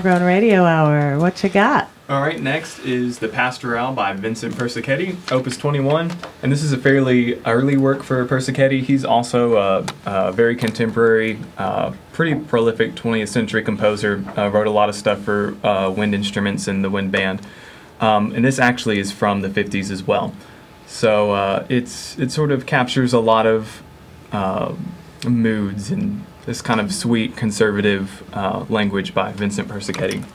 Homegrown Radio Hour. What you got? All right, next is The Pastoral by Vincent Persichetti, Opus 21. And this is a fairly early work for Persichetti. He's also a very contemporary, pretty prolific 20th century composer. Wrote a lot of stuff for wind instruments and the wind band. And this actually is from the 50s as well. So it sort of captures a lot of moods and this kind of sweet, conservative language by Vincent Persichetti.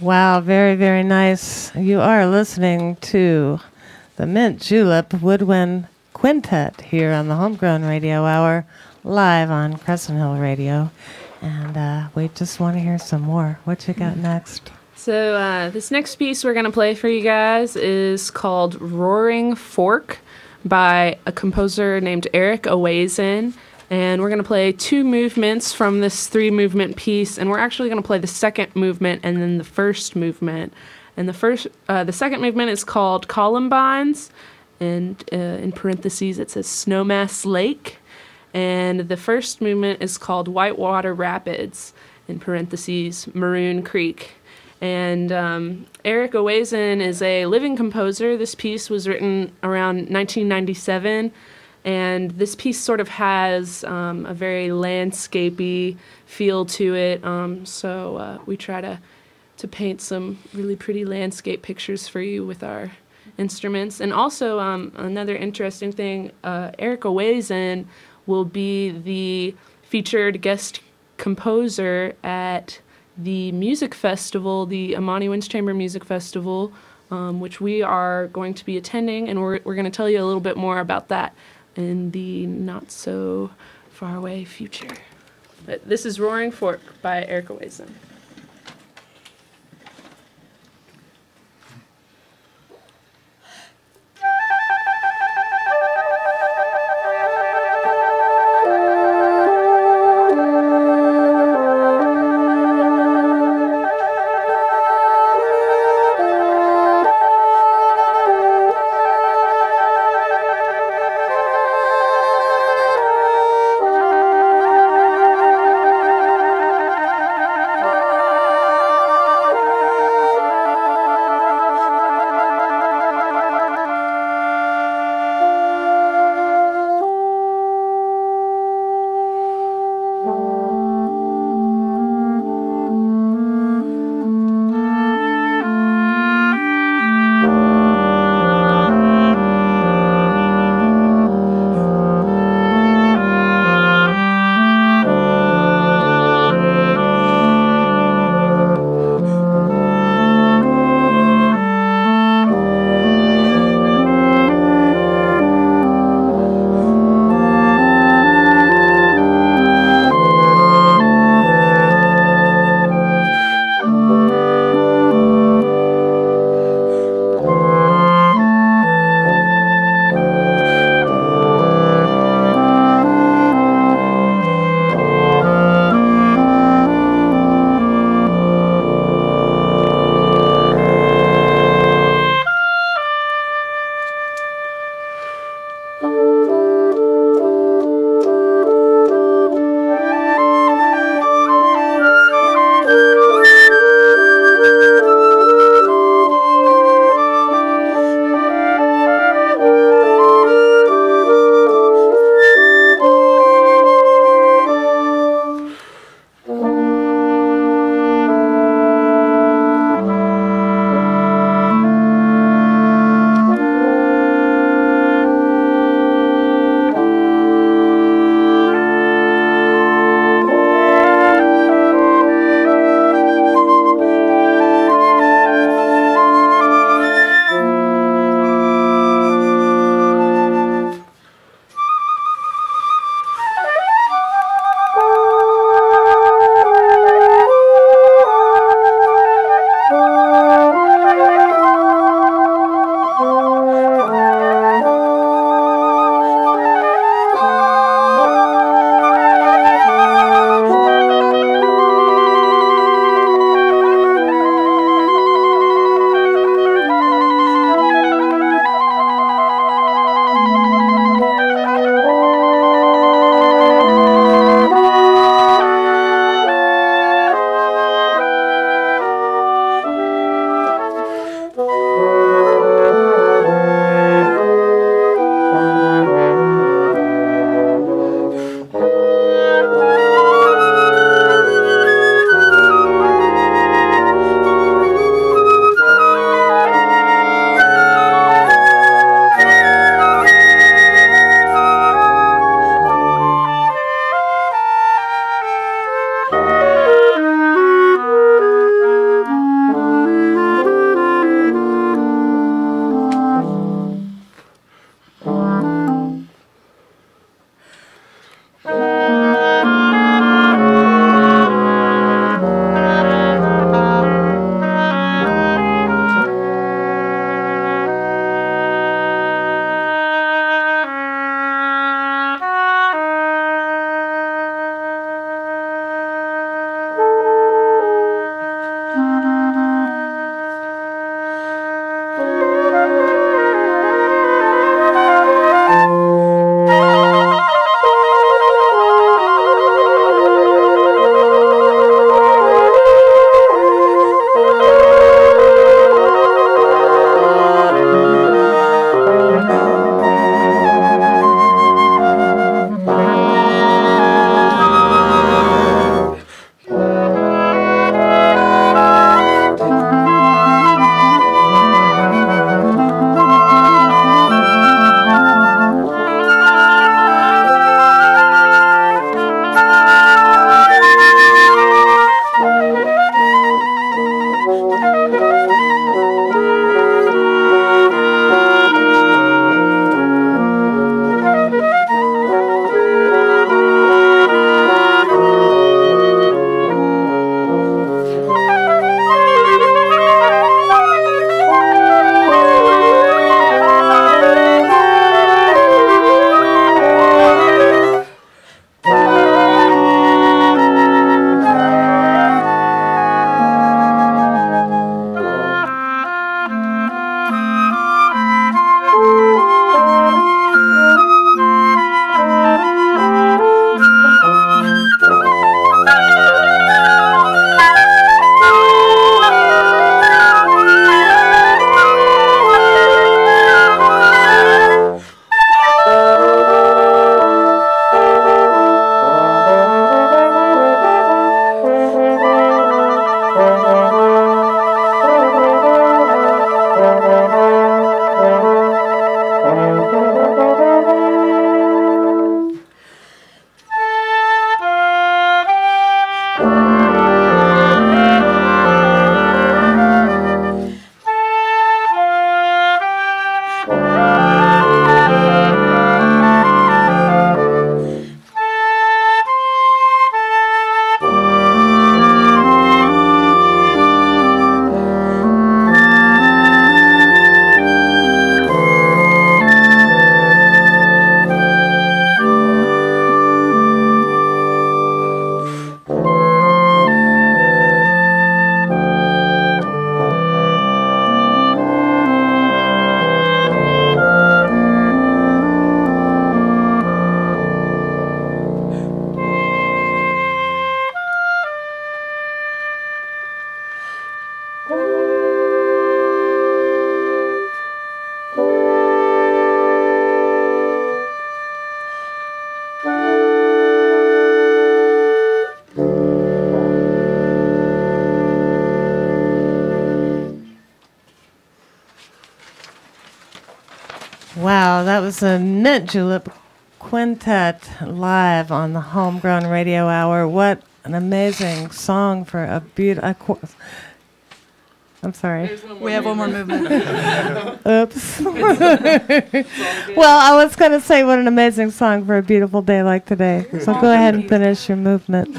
Wow, very, very nice. You are listening to the Mint Julep Woodwind Quintet here on the Homegrown Radio Hour, live on Crescent Hill Radio. And we just want to hear some more. What you got next? So this next piece we're going to play for you guys is called Roaring Fork by a composer named Eric Owazen. And we're going to play 2 movements from this 3-movement piece, and we're actually going to play the second movement and then the first movement. And the second movement is called Columbines, and in parentheses it says Snowmass Lake. And the first movement is called Whitewater Rapids, in parentheses Maroon Creek. And Eric Owazen is a living composer. This piece was written around 1997. And this piece sort of has a very landscapey feel to it. So we try to paint some really pretty landscape pictures for you with our instruments. And also another interesting thing, Eric Owazen will be the featured guest composer at the music festival, the Amani Winds Chamber Music Festival, which we are going to be attending. And we're going to tell you a little bit more about that in the not so far away future. But this is Roaring Fork by Eric Owazen. that was a Mint Julep Quintet live on the Homegrown Radio Hour. What an amazing song for a beautiful... I'm sorry. We have one more movement. Oops. Well, I was going to say what an amazing song for a beautiful day like today. So go ahead and finish your movement.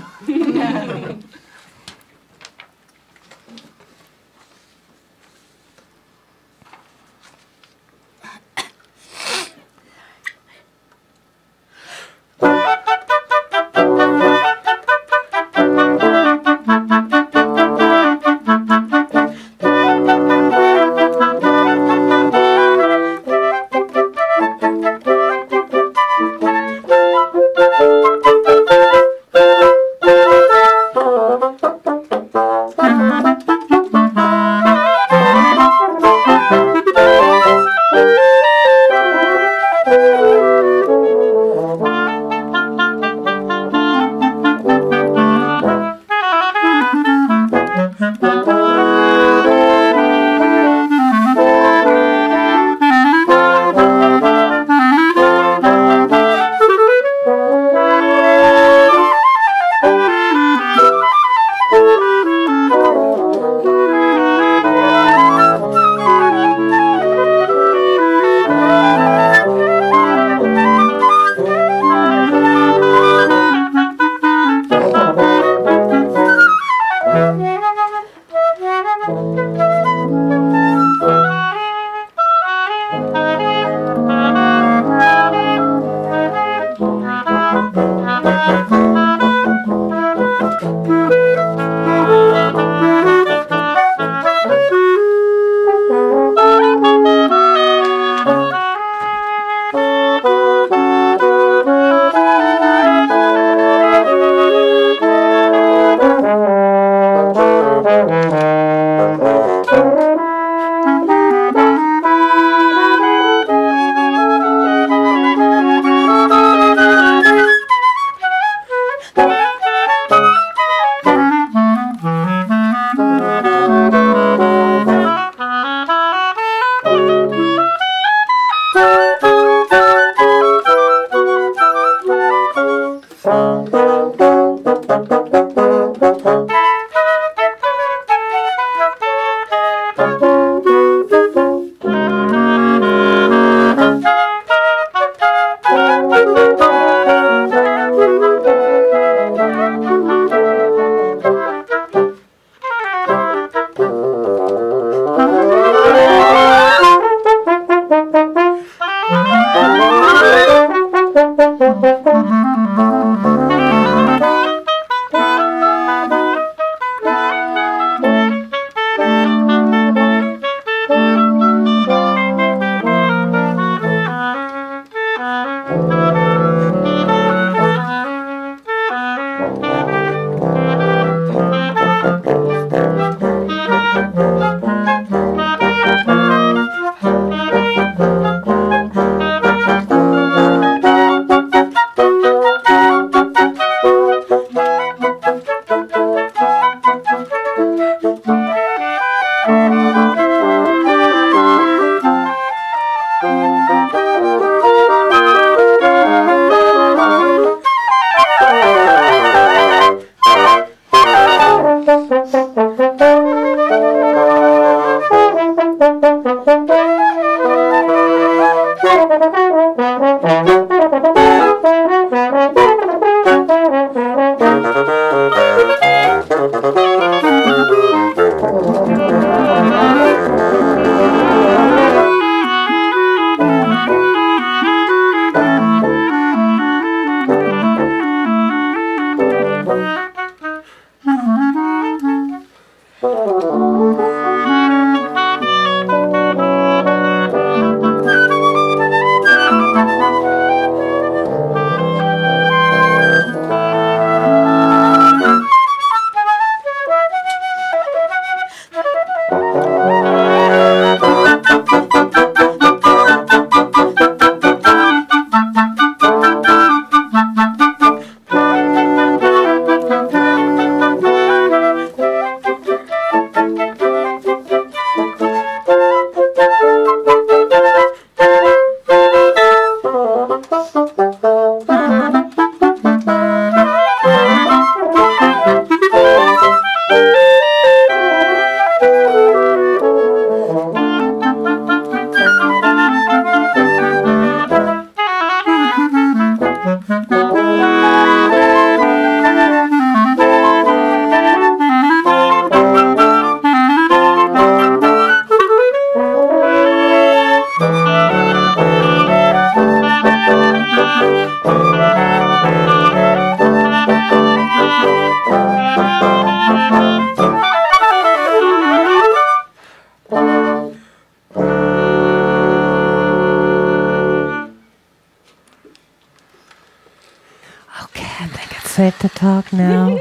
Okay, I think it's safe to talk now.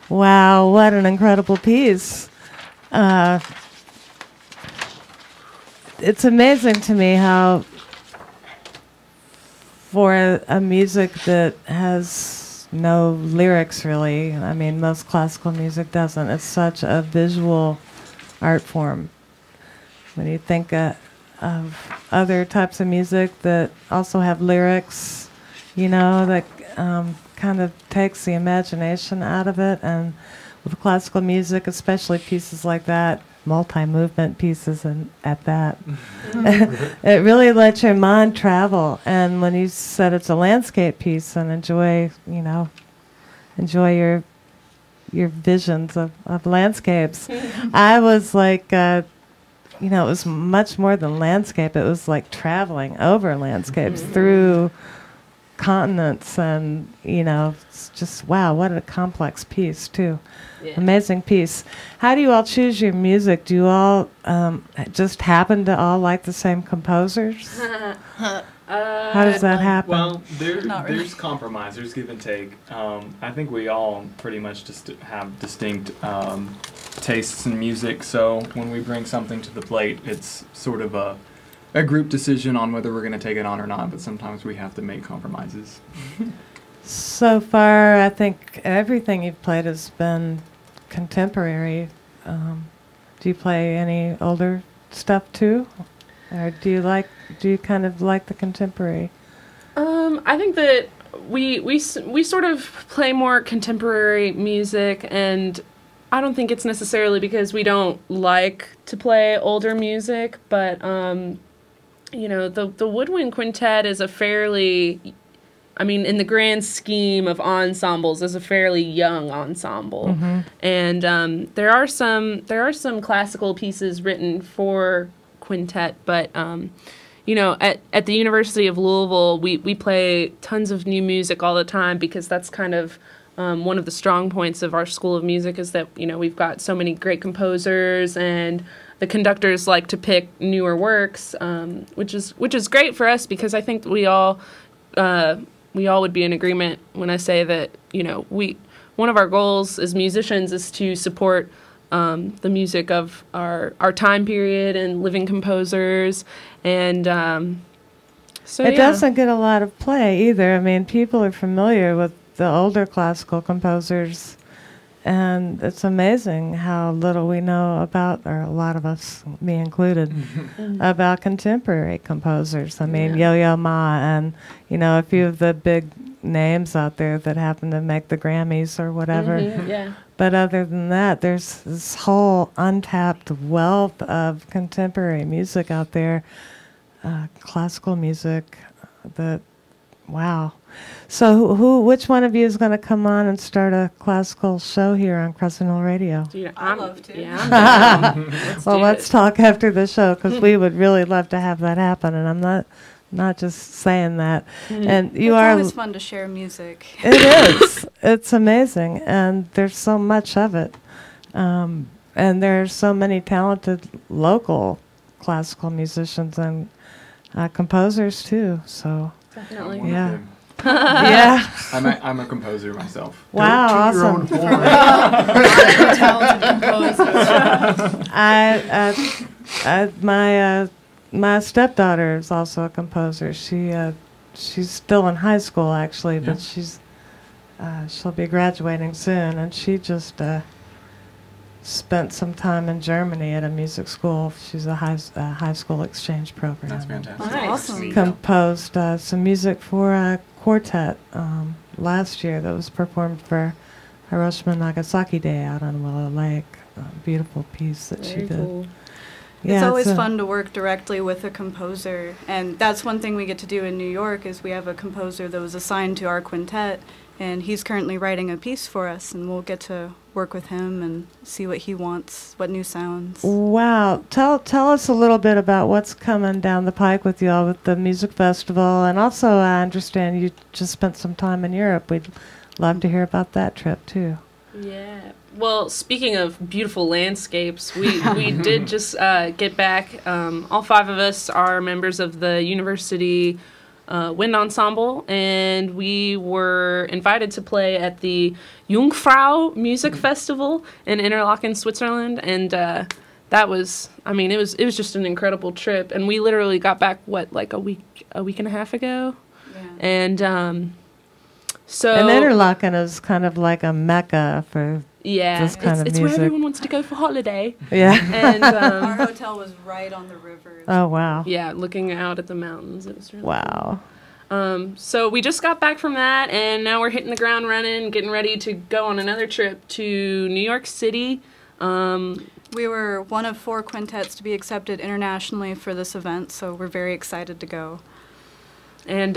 Wow, what an incredible piece. It's amazing to me how for a music that has no lyrics really, I mean most classical music doesn't, it's such a visual art form. When you think of other types of music that also have lyrics, you know, that kind of takes the imagination out of it, and with classical music, especially pieces like that, multi-movement pieces and at that, it really lets your mind travel. And when you said it's a landscape piece and enjoy your visions of landscapes, I was like, it was much more than landscape. It was like traveling over landscapes through continents, and it's just wow, what a complex piece too. Yeah. Amazing piece. How do you all choose your music? Do you all just happen to all like the same composers? How does that happen? Well, there's compromise, there's give and take. I think we all pretty much just have distinct tastes in music, so when we bring something to the plate, it's sort of a group decision on whether we're going to take it on or not, but sometimes we have to make compromises. So far, I think everything you've played has been contemporary. Do you play any older stuff too? Or do you kind of like the contemporary? I think that we sort of play more contemporary music, and I don't think it's necessarily because we don't like to play older music, but the Woodwind Quintet is a fairly, I mean, in the grand scheme of ensembles, is a fairly young ensemble, and there are some classical pieces written for quintet, but at the University of Louisville, we play tons of new music all the time, because that's kind of one of the strong points of our School of Music, is that we've got so many great composers, and the conductors like to pick newer works, which is great for us, because I think we all would be in agreement when I say that one of our goals as musicians is to support the music of our time period and living composers, and so it doesn't get a lot of play either. I mean, people are familiar with the older classical composers, and it's amazing how little we know about, or a lot of us, me included, about contemporary composers. I mean, Yo-Yo Ma and, a few of the big names out there that happen to make the Grammys or whatever. But other than that, there's this whole untapped wealth of contemporary music out there, classical music, that, wow. So which one of you is going to come on and start a classical show here on Crescent Hill Radio? I'd love to. Yeah, well, let's talk after the show, because we would really love to have that happen, and I'm not just saying that. And it's always fun to share music. It is. It's amazing, and there's so much of it, and there are so many talented local classical musicians and composers too. So definitely, yeah. Yeah. I'm a composer myself. Wow, awesome. My stepdaughter is also a composer. She's still in high school actually, but she'll be graduating soon, and she just spent some time in Germany at a music school. She's a high school exchange program. That's fantastic. Nice. Awesome. Composed some music for a quartet last year that was performed for Hiroshima and Nagasaki Day out on Willow Lake. Beautiful piece that she did. Cool. Yeah, it's always fun to work directly with a composer, and that's one thing we get to do in New York, is we have a composer that was assigned to our quintet, and he's currently writing a piece for us, and we'll get to work with him and see what he wants, what new sounds. Wow. Tell us a little bit about what's coming down the pike with you all with the music festival, and also I understand you just spent some time in Europe. We'd love to hear about that trip too. Yeah. Well, speaking of beautiful landscapes, we did just get back. All 5 of us are members of the University wind ensemble, and we were invited to play at the Jungfrau Music Festival in Interlaken, Switzerland, and that was, I mean, it was just an incredible trip, and we literally got back like a week and a half ago, and so. And Interlaken is kind of like a mecca for this kind of it's music. where everyone wants to go for holiday. Yeah, and our hotel was right on the river. Oh wow. Yeah, looking out at the mountains, it was really wow. Cool. So we just got back from that, and now we're hitting the ground running, getting ready to go on another trip to New York City. We were one of 4 quintets to be accepted internationally for this event, so we're very excited to go. And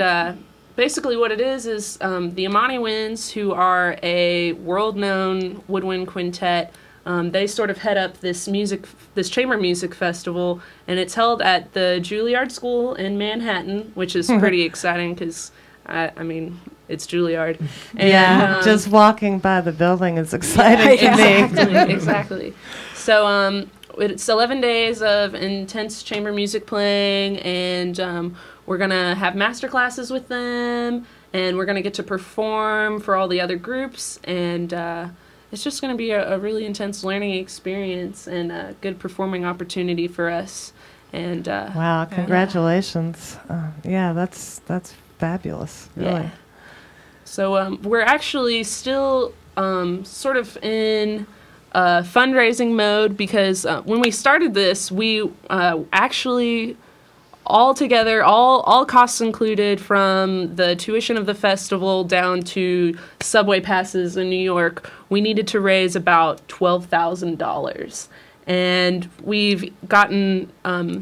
basically what it is the Amani Winds, who are a world-known woodwind quintet, they sort of head up this chamber music festival, and it's held at the Juilliard School in Manhattan, which is pretty exciting because, I mean, it's Juilliard. And, yeah, just walking by the building is exciting to me. Exactly. So it's 11 days of intense chamber music playing, and we're going to have master classes with them, and we're going to get to perform for all the other groups, and it's just going to be a really intense learning experience and a good performing opportunity for us. And wow, congratulations. Yeah, that's fabulous, really. Yeah. So we're actually still sort of in fundraising mode because when we started this, we actually all together, all costs included, from the tuition of the festival down to subway passes in New York, we needed to raise about $12,000. And we've gotten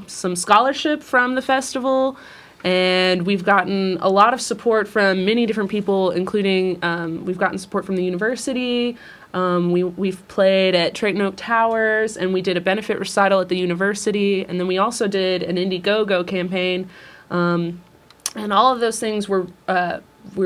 some scholarship from the festival, and we've gotten a lot of support from many different people, including we've gotten support from the university. We've played at Trayton Oak Towers, and we did a benefit recital at the university, and then we also did an Indiegogo campaign, and all of those things were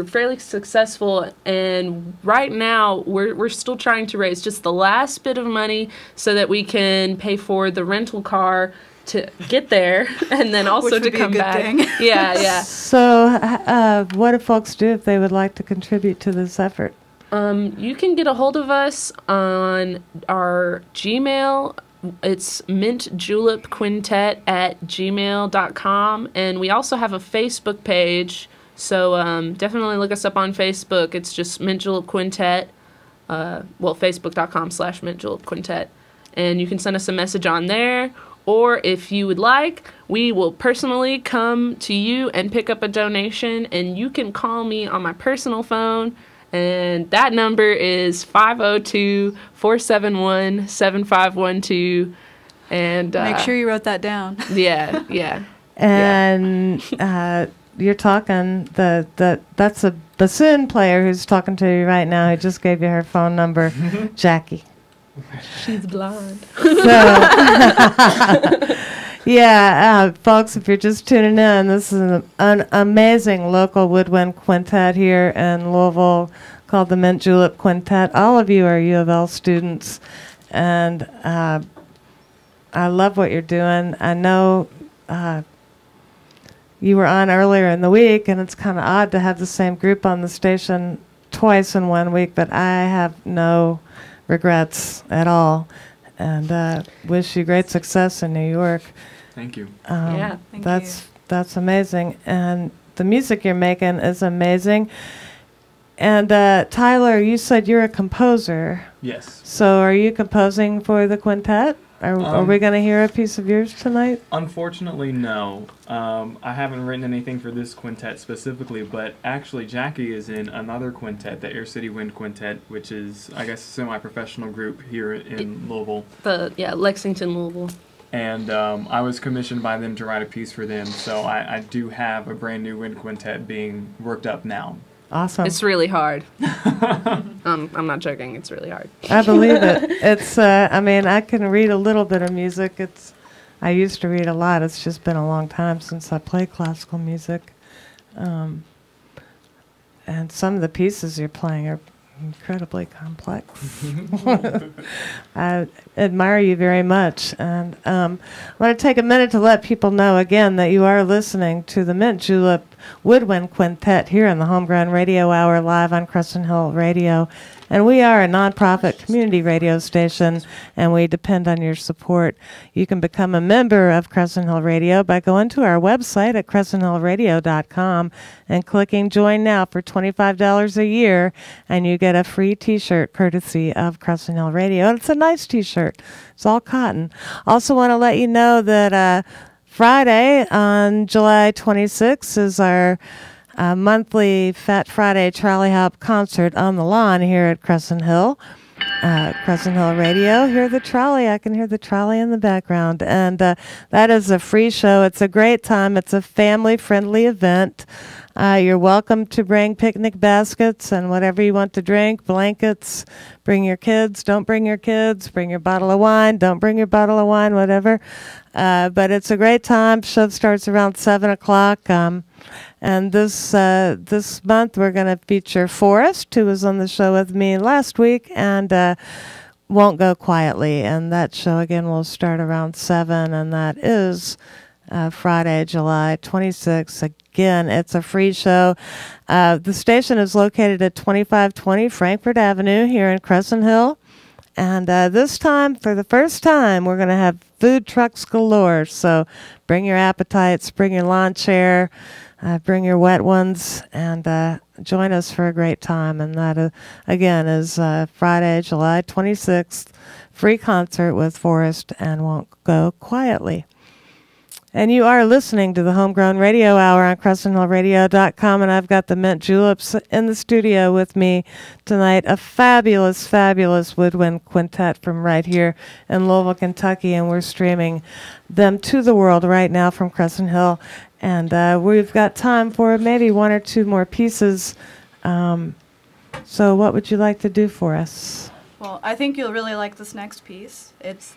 fairly successful. And right now we're still trying to raise just the last bit of money so that we can pay for the rental car to get there, and then also to come back. Yeah. So, what do folks do if they would like to contribute to this effort? You can get a hold of us on our Gmail. It's mintjulepquintet@gmail.com, and we also have a Facebook page. So definitely look us up on Facebook. It's just Mint Julep Quintet. Facebook.com/Mint Julep Quintet, and you can send us a message on there. Or if you would like, we will personally come to you and pick up a donation, and you can call me on my personal phone, and that number is 502-471-7512. And make sure you wrote that down. Yeah. And you're talking that's a bassoon player who's talking to you right now. Who just gave you her phone number, Jackie. She's blonde. So, yeah, folks, if you're just tuning in, this is an amazing local woodwind quintet here in Louisville called the Mint Julep Quintet. All of you are U of L students, and I love what you're doing. I know you were on earlier in the week, and it's kind of odd to have the same group on the station twice in 1 week, but I have no regrets at all, and wish you great success in New York. Thank you. Thank you. That's amazing, and the music you're making is amazing. And Tyler, you said you're a composer. Yes. So are you composing for the quintet? Are we going to hear a piece of yours tonight? Unfortunately, no. I haven't written anything for this quintet specifically, but actually Jackie is in another quintet, the Air City Wind Quintet, which is, I guess, a semi-professional group here in Louisville. Lexington, Louisville. And I was commissioned by them to write a piece for them, so I do have a brand new wind quintet being worked up now. Awesome. It's really hard. I'm not joking. It's really hard. I believe it. It's. I mean, I can read a little bit of music. I used to read a lot. It's just been a long time since I played classical music. And some of the pieces you're playing are incredibly complex. I admire you very much. And I want to take a minute to let people know again that you are listening to the Mint Julep Woodwind Quintet here in the Homegrown Radio Hour live on Crescent Hill Radio. And we are a nonprofit community radio station, and we depend on your support. You can become a member of Crescent Hill Radio by going to our website at crescenthillradio.com and clicking Join Now for $25 a year, and you get a free T-shirt courtesy of Crescent Hill Radio. And it's a nice T-shirt. It's all cotton. Also want to let you know that Friday on July 26th is our monthly Fat Friday Trolley Hop concert on the lawn here at Crescent Hill. Crescent Hill Radio. Hear the trolley. I can hear the trolley in the background. And that is a free show. It's a great time. It's a family-friendly event. You're welcome to bring picnic baskets and whatever you want to drink, blankets. Bring your kids. Don't bring your kids. Bring your bottle of wine. Don't bring your bottle of wine, whatever. But it's a great time. Show starts around 7 o'clock. And this month we're going to feature Forrest, who was on the show with me last week, and Won't Go Quietly. And that show, again, will start around 7, and that is Friday, July 26th. Again, it's a free show. The station is located at 2520 Frankfurt Avenue here in Crescent Hill. And this time, for the first time, we're going to have food trucks galore. So bring your appetites, bring your lawn chair, bring your wet ones, and join us for a great time. And that, again, is Friday, July 26th, free concert with Forrest and Won't Go Quietly. And you are listening to the Homegrown Radio Hour on CrescentHillRadio.com, and I've got the Mint Juleps in the studio with me tonight. A fabulous, fabulous woodwind quintet from right here in Louisville, Kentucky, and we're streaming them to the world right now from Crescent Hill. And we've got time for maybe one or two more pieces. So what would you like to do for us? Well, I think you'll really like this next piece. It's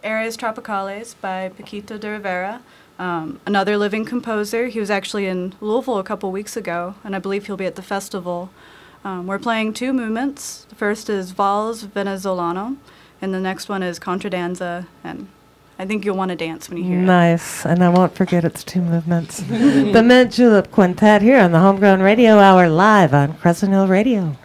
Aires Tropicales by Paquito de Rivera, another living composer. He was actually in Louisville a couple weeks ago, and I believe he'll be at the festival. We're playing two movements. The first is Vals Venezolano, and the next one is Contradanza, and I think you'll want to dance when you hear it. Nice, and I won't forget it's two movements. The Mint Julep Quintet here on the Homegrown Radio Hour live on Crescent Hill Radio.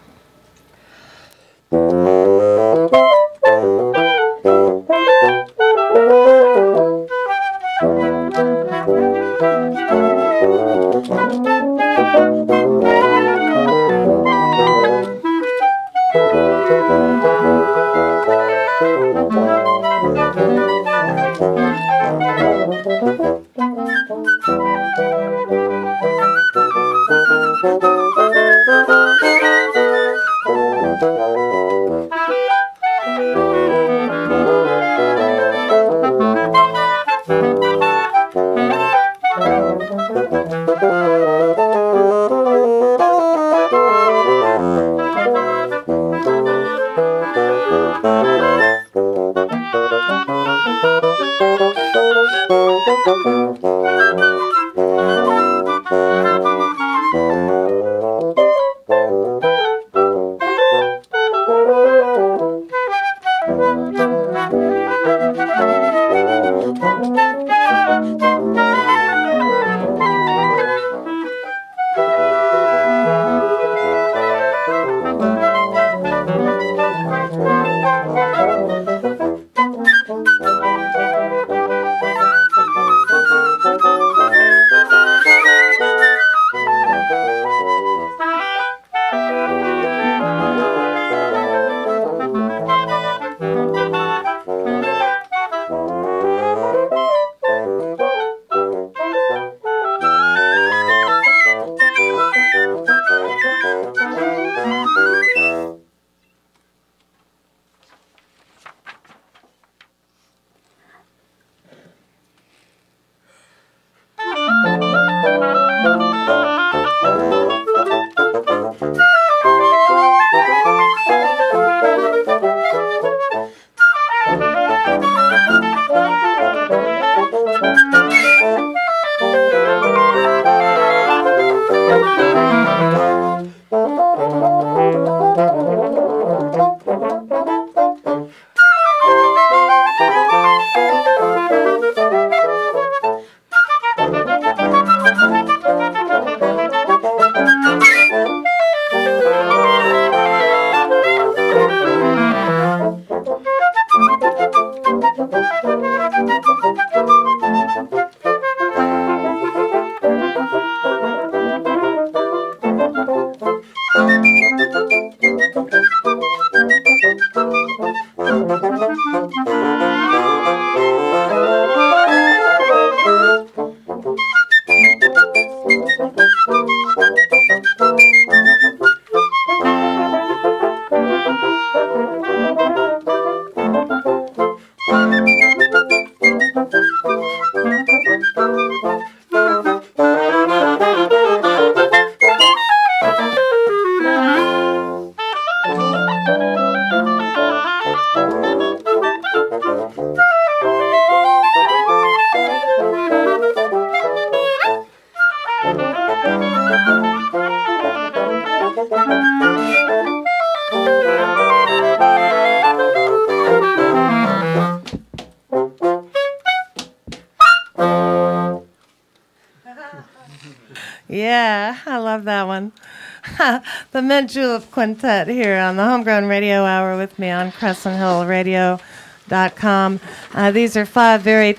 Yeah, I love that one. The Mint Julep Quintet here on the Homegrown Radio Hour with me on CrescentHillRadio.com. These are 5 very